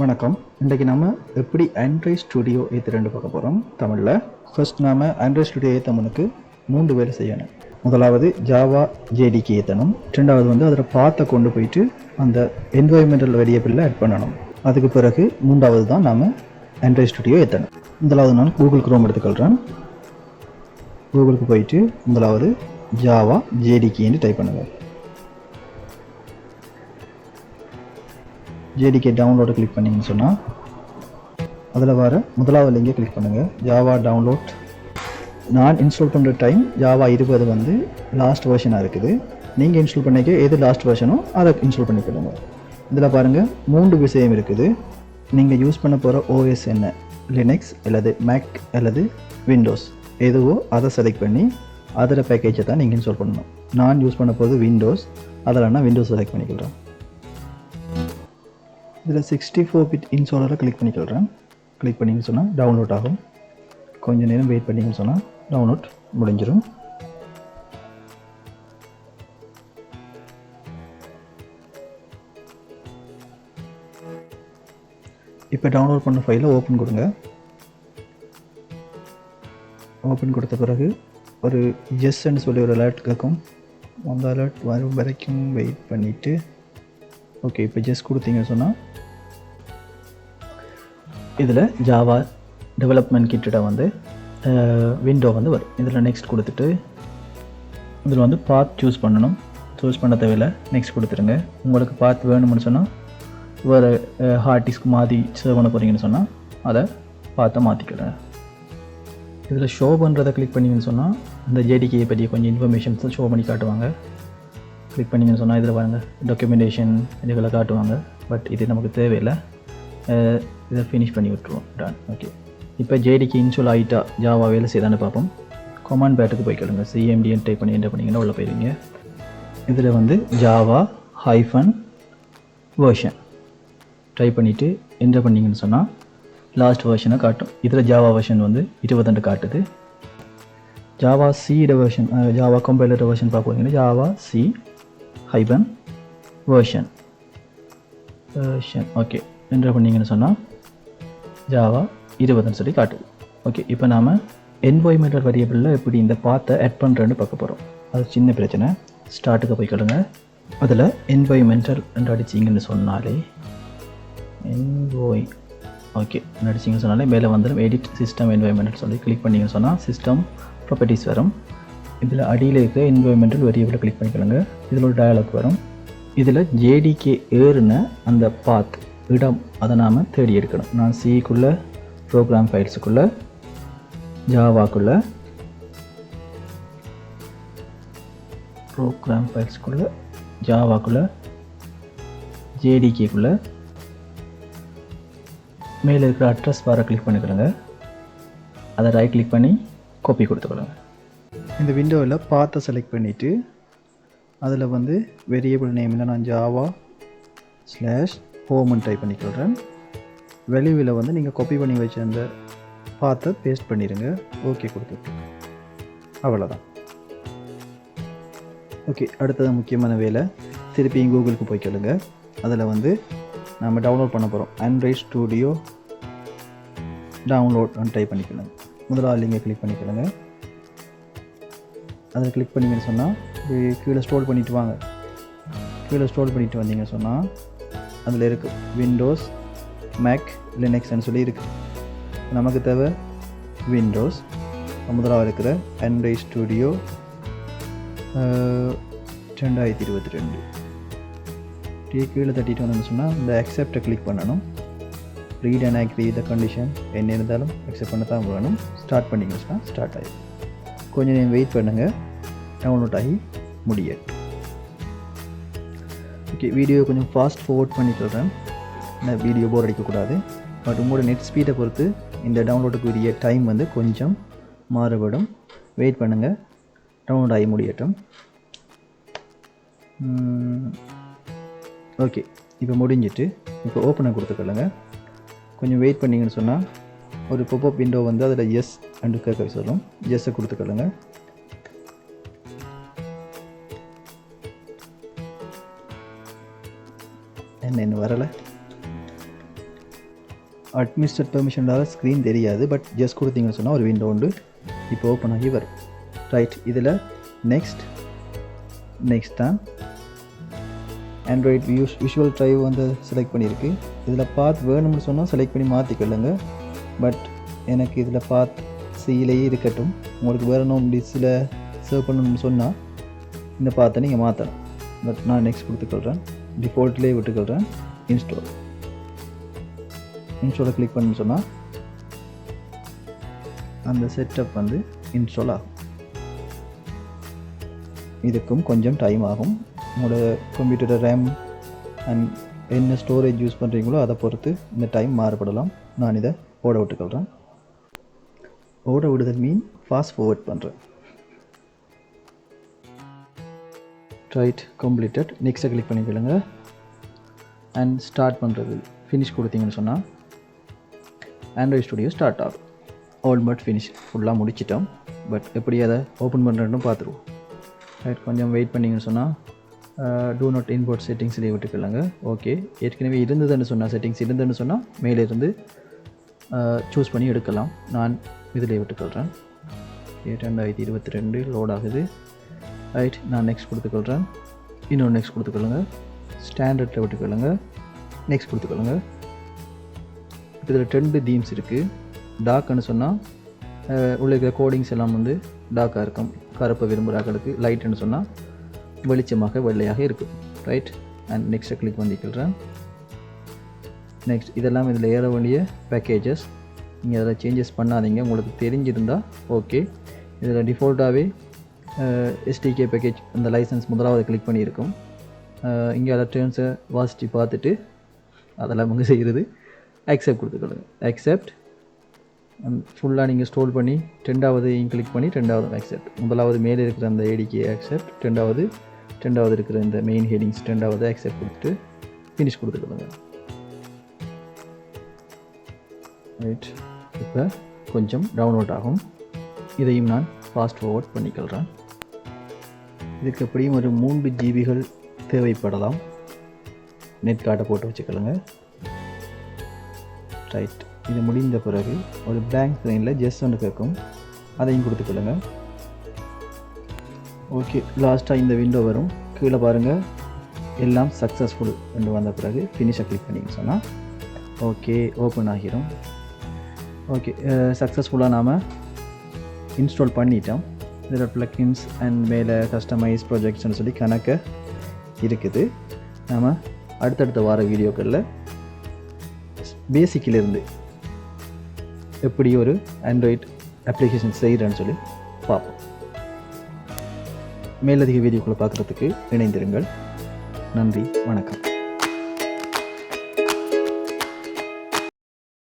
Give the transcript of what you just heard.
வணக்கம். இன்றைக்கு நம்ம எப்படி ஆண்ட்ராய்ட் ஸ்டுடியோ ஏற்றுறேன்னு பார்க்க போகிறோம் தமிழில். ஃபர்ஸ்ட் நாம் ஆண்ட்ராய்ட் ஸ்டுடியோ ஏற்றமுனுக்கு 3 வேலை செய்யணும். முதலாவது ஜாவா JDK ஏற்றணும். ரெண்டாவது வந்து அதில் பாத்தை கொண்டு போயிட்டு அந்த என்வாயன்மெண்டல் வேரியபிளில் ஆட் பண்ணணும். அதுக்கு பிறகு மூன்றாவது தான் நாம் ஆண்ட்ராய்ட் ஸ்டுடியோ ஏற்றணும். முதலாவது நான் கூகுள் குரோம் எடுத்துக்கொள்கிறேன். கூகுளுக்கு போயிட்டு முதலாவது ஜாவா JDKன்னு டைப் பண்ணுங்கள். JDK டவுன்லோடு கிளிக் பண்ணிங்கன்னு சொன்னால் அதில் வர முதலாவது லிங்கை கிளிக் பண்ணுங்கள். Java download. நான் இன்ஸ்டால் பண்ணுற டைம் ஜாவா 20 வந்து லாஸ்ட் வெர்ஷனாக இருக்குது. நீங்கள் இன்ஸ்டால் பண்ணிக்க எது லாஸ்ட் வெர்ஷனோ அதை இன்ஸ்டால் பண்ணிக்கொள்ளுங்க. இதில் பாருங்கள் 3 விஷயம் இருக்குது. நீங்கள் யூஸ் பண்ண போகிற OS என்ன, லினக்ஸ் அல்லது மேக் அல்லது விண்டோஸ் எதுவோ அதை செலக்ட் பண்ணி அதில் பேக்கேஜை தான் நீங்கள் இன்ஸ்டால் பண்ணணும். நான் யூஸ் பண்ண போகிறது விண்டோஸ், அதில் நான் விண்டோஸ் செலக்ட் பண்ணிக்கிறேன். இதில் 64 பிட் இன்ஸ்டாலரை கிளிக் பண்ணிக்கிறேன். கிளிக் பண்ணிங்கன்னு சொன்னால் டவுன்லோட் ஆகும். கொஞ்சம் நேரம் வெயிட் பண்ணிங்கன்னு சொன்னால் டவுன்லோட் முடிஞ்சிடும். இப்போ டவுன்லோட் பண்ண ஃபைலை ஓப்பன் கொடுங்க. ஓப்பன் கொடுத்த பிறகு ஒரு எஸ்ன்னு சொல்லி ஒரு அலர்ட் கேட்கும். அந்த அலர்ட் வரும் வரைக்கும் வெயிட் பண்ணிவிட்டு ஓகே இப்போ ஜஸ்ட் கொடுத்தீங்கன்னு சொன்னால் இதில் ஜாவா டெவலப்மெண்ட் கிட்ட வந்து விண்டோ வந்து வரும். இதில் நெக்ஸ்ட் கொடுத்துட்டு இதில் வந்து பாத் சூஸ் பண்ணணும். சூஸ் பண்ண தேவையில்லை, நெக்ஸ்ட் கொடுத்துருங்க. உங்களுக்கு பாத் வேணும்னு சொன்னால் வேறு ஹார்ட் டிஸ்க் மாற்றி சேவ் பண்ண போகிறீங்கன்னு சொன்னால் அதை பார்த்து மாற்றிக்கிறேன். இதில் ஷோ பண்ணுறதை கிளிக் பண்ணிங்கன்னு சொன்னால் இந்த JDK பற்றி கொஞ்சம் இன்ஃபர்மேஷன்ஸை ஷோ பண்ணி காட்டுவாங்க. கிளிக் பண்ணிங்கன்னு சொன்னால் இதில் பாருங்கள் டாக்குமெண்டேஷன் இதுகளை காட்டுவாங்க. பட் இது நமக்கு தேவையில்லை, இதை ஃபினிஷ் பண்ணி விட்டுருவோம். டன். ஓகே இப்போ JDK இன்ஸ்டால் ஆகிட்டா ஜாவா வேலை செய்தான்னு பார்ப்போம். கமாண்ட் பேட்டுக்கு போய்க்கொள்ளுங்க. CMDன்னு டைப் பண்ணி என்டர் பண்ணிங்கன்னா உள்ளே போயிருவீங்க. இதில் வந்து ஜாவா -வெர்ஷன் டைப் பண்ணிவிட்டு என்டர் பண்ணிங்கன்னு சொன்னால் லாஸ்ட் வெர்ஷனை காட்டும். இதில் ஜாவா வெர்ஷன் வந்து 22 காட்டுது. Java C version, Java compiler version பார்ப்போம். ஜாவா C-வெர்ஷன் ஓகே என்டர் பண்ணிங்கன்னு சொன்னால் ஜாவா 20ன்னு சொல்லி காட்டுது. ஓகே இப்போ நாம் என்வாயன்மெண்டல் வேரியபிளில் எப்படி இந்த பாத்தை ஆட் பண்ணுறேன்னு பார்க்க போகிறோம். அது சின்ன பிரச்சனை. ஸ்டார்ட்டுக்கு போய்க்கொள்ளுங்க. அதில் என்வாயன்மெண்டல் என்று அடிச்சிங்கன்னு சொன்னாலே ஓகே அடிச்சிங்கன்னு சொன்னாலே மேலே வந்துடும் எடிட் சிஸ்டம் என்வாயன்மெண்டல் சொல்லி கிளிக் பண்ணிங்கன்னு சொன்னால் சிஸ்டம் ப்ராப்பர்ட்டிஸ் வரும். இதில் அடியில் இருக்க என்வாயன்மெண்டல் வேரியபிளை கிளிக் பண்ணிக்கொள்ளுங்க. இதில் ஒரு டயலாக் வரும். இதில் JDK ஏறுன அந்த பாத் இடம் அதை நாம் தேடி எடுக்கணும். நான் C-க்குள்ளே ப்ரோக்ராம் ஃபைல்ஸுக்குள்ளே ஜாவாக்குள்ளே ஜாவாக்குள்ளே JDK-க்குள்ளே மேலே இருக்கிற அட்ரஸ் பாரை கிளிக் பண்ணிக்கிறேங்க. அதை ரைட் கிளிக் பண்ணி காப்பி கொடுத்துக்கொள்ளுங்க. இந்த விண்டோவில் பாத்தை செலக்ட் பண்ணிவிட்டு அதில் வந்து வேரியபிள் நேமில் நான் java/home டைப் பண்ணிக்கிறேன். வெளியில் வந்து நீங்கள் காப்பி பண்ணி வச்ச அந்த பாத்தை பேஸ்ட் பண்ணிடுங்க. ஓகே கொடுத்துட்டு அவ்வளோதான். ஓகே அடுத்தது முக்கியமான வேலை. திருப்பியும் கூகுளுக்கு போய்க்கொள்ளுங்க. அதில் வந்து நம்ம டவுன்லோட் பண்ண போகிறோம். ஆண்ட்ராய்ட் ஸ்டுடியோ டவுன்லோட் டைப் பண்ணிக்கணும். முதலாவது லிங்கை கிளிக் பண்ணிக்கொள்ளுங்க. அதில் கிளிக் பண்ணிங்கன்னு சொன்னால் கீழே ஸ்டோர் பண்ணிவிட்டு வாங்க. கீழே ஸ்டோர் பண்ணிவிட்டு வந்தீங்கன்னு சொன்னால் அதில் இருக்குது விண்டோஸ், மேக், லினக்ஸ்ன்னு சொல்லி இருக்குது. நமக்கு தேவை விண்டோஸ். முதலாக இருக்கிற ஆண்ட்ராய்ட் ஸ்டுடியோ 2022 கீழே தட்டிட்டு வந்தோம்னு சொன்னால் இந்த அக்செப்டை கிளிக் பண்ணணும். Read and agree the condition என்ன இருந்தாலும் அக்செப்ட் பண்ண தான் வேணும். ஸ்டார்ட் பண்ணிங்கன்னு சொன்னால் ஸ்டார்ட் ஆகிடும். கொஞ்சம் நேரம் வெயிட் பண்ணுங்கள், டவுன்லோட் ஆகி முடியட்டும். ஓகே வீடியோ கொஞ்சம் ஃபாஸ்ட் ஃபார்வர்ட் பண்ணி சொல்கிறேன். நான் வீடியோ போர் அடிக்கக்கூடாது. பட் உங்களோட நெட் ஸ்பீடை பொறுத்து இந்த டவுன்லோடுக்கு உரிய டைம் வந்து கொஞ்சம் மாறுபடும். வெயிட் பண்ணுங்கள், டவுன்லோட் ஆகி முடியட்டும். ஓகே இப்போ முடிஞ்சிட்டு இப்போ ஓப்பனை கொடுத்துக்கொள்ளுங்க. கொஞ்சம் வெயிட் பண்ணிங்கன்னு சொன்னால் ஒரு பாப்அப் விண்டோ வந்து அதில் எஸ் அண்டு கேட்க சொல்லும். எஸ்ஸை கொடுத்துக்கொள்ளுங்க. என்ன வரலை. அட்மினிஸ்ட்ரேட் பெர்மிஷனால ஸ்க்ரீன் தெரியாது, பட் ஜஸ்ட் கொடுத்தீங்கன்னு சொன்னால் ஒரு விண்டோ உண்டு இப்போ ஓப்பன் ஆகி வரும். ரைட், இதில் நெக்ஸ்ட் தான் ஆண்ட்ராய்ட் விஷுவல் ட்ரைவ் வந்து செலக்ட் பண்ணியிருக்கு. இதில் பாத் வேணும்னு சொன்னால் செலக்ட் பண்ணி மாற்றிக்கொள்ளுங்க. பட் எனக்கு இதில் பாத் சியிலேயே இருக்கட்டும். உங்களுக்கு வேணும் டிஸ்ஸில் சேவ் பண்ணணும்னு சொன்னால் இந்த பாத்தை நீங்கள் மாற்றலாம். பட் நான் நெக்ஸ்ட் கொடுத்துக்கொள்கிறேன். டிஃபால்ட்லேயே விட்டுக்கொள்கிறேன். இன்ஸ்டாலை கிளிக் பண்ணணும்னு சொன்னால் அந்த செட்டப் வந்து இன்ஸ்டால் ஆகும். இதுக்கும் கொஞ்சம் டைம் ஆகும். உங்களோட கம்ப்யூட்டரோட ரேம் அண்ட் என்ன ஸ்டோரேஜ் யூஸ் பண்ணுறீங்களோ அதை பொறுத்து இந்த டைம் மாறுபடலாம். நான் இதை ஓட விட்டுக்கொள்கிறேன். ஓட விடுதல் மீன் ஃபாஸ்ட் ஃபார்வர்ட் பண்ணுறேன். Right, completed. நெக்ஸ்ட்டை கிளிக் பண்ணிக்கொள்ளுங்க. அண்ட் ஸ்டார்ட் பண்ணுறது ஃபினிஷ் கொடுத்தீங்கன்னு சொன்னால் ஆண்ட்ராய்ட் ஸ்டுடியோ ஸ்டார்ட் ஆகும். ஆல்மோஸ்ட் ஃபினிஷ் ஃபுல்லாக முடிச்சிட்டோம். பட் எப்படி அதை ஓப்பன் பண்ணுறேன்னு பார்த்துருவோம். ரைட், கொஞ்சம் வெயிட் பண்ணிங்கன்னு சொன்னால் டூ நாட் இம்போர்ட் செட்டிங்ஸ்லேயே விட்டுக்கலாங்க. ஓகே, ஏற்கனவே இருந்ததுன்னு சொன்னால் செட்டிங்ஸ் இருந்ததுன்னு சொன்னால் மேலேருந்து சூஸ் பண்ணி எடுக்கலாம். நான் இதிலே விட்டுக்கொள்கிறேன். 2022 லோட் ஆகுது. ரைட், நான் நெக்ஸ்ட் கொடுத்துக்கொள்கிறேன். இன்னொரு நெக்ஸ்ட் கொடுத்துக்கொள்ளுங்க. ஸ்டாண்டர்டில் விட்டுக்கொள்ளுங்க. நெக்ஸ்ட் கொடுத்துக்கொள்ளுங்க. இப்போ இதில் 2 தீம்ஸ் இருக்குது. டார்க்னு சொன்னால் உள்ள இருக்கிற கோடிங்ஸ் எல்லாம் வந்து டார்க்காக இருக்கும். கருப்பை விரும்புகிறாக்களுக்கு லைட்டுன்னு சொன்னால் வெளிச்சமாக வெள்ளையாக இருக்கும். ரைட், அண்ட் நெக்ஸ்ட்டை கிளிக் பண்ணிக்கிறேன். நெக்ஸ்ட் இதெல்லாம் இதில் ஏற வேண்டிய பேக்கேஜஸ். நீங்கள் அதில் சேஞ்சஸ் பண்ணாதீங்க. உங்களுக்கு தெரிஞ்சிருந்தால் ஓகே. இதில் டிஃபால்ட்டாகவே SDK பேக்கேஜ் அந்த லைசன்ஸ் முதலாவது கிளிக் பண்ணியிருக்கும். இங்கே அதை டேர்ம்ஸை வாசித்து பார்த்துட்டு அதெல்லாம் அவங்க செய்கிறது அக்செப்ட் கொடுத்துக்கொள்ளுங்க. அக்செப்ட் ஃபுல்லாக நீங்கள் ஸ்டோல் பண்ணி 2வது கிளிக் பண்ணி 2வது அக்செப்ட். முதலாவது மேலே இருக்கிற அந்த ADK அக்செப்ட், 2வது இருக்கிற இந்த மெயின் ஹெடிங்ஸ் 2வது அக்செப்ட் கொடுத்துட்டு ஃபினிஷ் கொடுத்துக்கொள்ளுங்க. ரைட், இப்போ கொஞ்சம் டவுன்லோட் ஆகும். இதையும் நான் ஃபாஸ்ட் ஃபார்வர்ட் பண்ணிக்கொள்கிறேன். இதுக்கு எப்படியும் ஒரு 3 ஜிபிகள் தேவைப்படலாம். நெட் கார்டை போட்டு வச்சுக்கொள்ளுங்க. ரைட், இது முடிந்த பிறகு ஒரு பிளாங்க் ஸ்க்ரீனில் ஜஸ்ட் ஒன்று கேட்கும். அதையும் கொடுத்துக்கொள்ளுங்க. ஓகே, லாஸ்ட்டாக இந்த விண்டோ வரும். கீழே பாருங்கள், எல்லாம் சக்ஸஸ்ஃபுல் என்று வந்த பிறகு ஃபினிஷை கிளிக் பண்ணிங்க சொன்னால் ஓகே ஓப்பன் ஆகிரும். ஓகே, சக்ஸஸ்ஃபுல்லாக நாம் இன்ஸ்டால் பண்ணிட்டோம். இதில் ப்ளக்கின்ஸ் அண்ட் மேலே கஸ்டமைஸ் ப்ராஜெக்ட்ஸ்னு சொல்லி கணக்கு இருக்குது. நாம் அடுத்தடுத்த வார வீடியோக்களில் பேசிக்கிலிருந்து எப்படி ஒரு ஆண்ட்ராய்ட் அப்ளிகேஷன் செய்கிறேன்னு சொல்லி பார்ப்போம். மேலதிக வீடியோக்களை பார்க்குறதுக்கு இணைந்திருங்கள். நன்றி, வணக்கம்.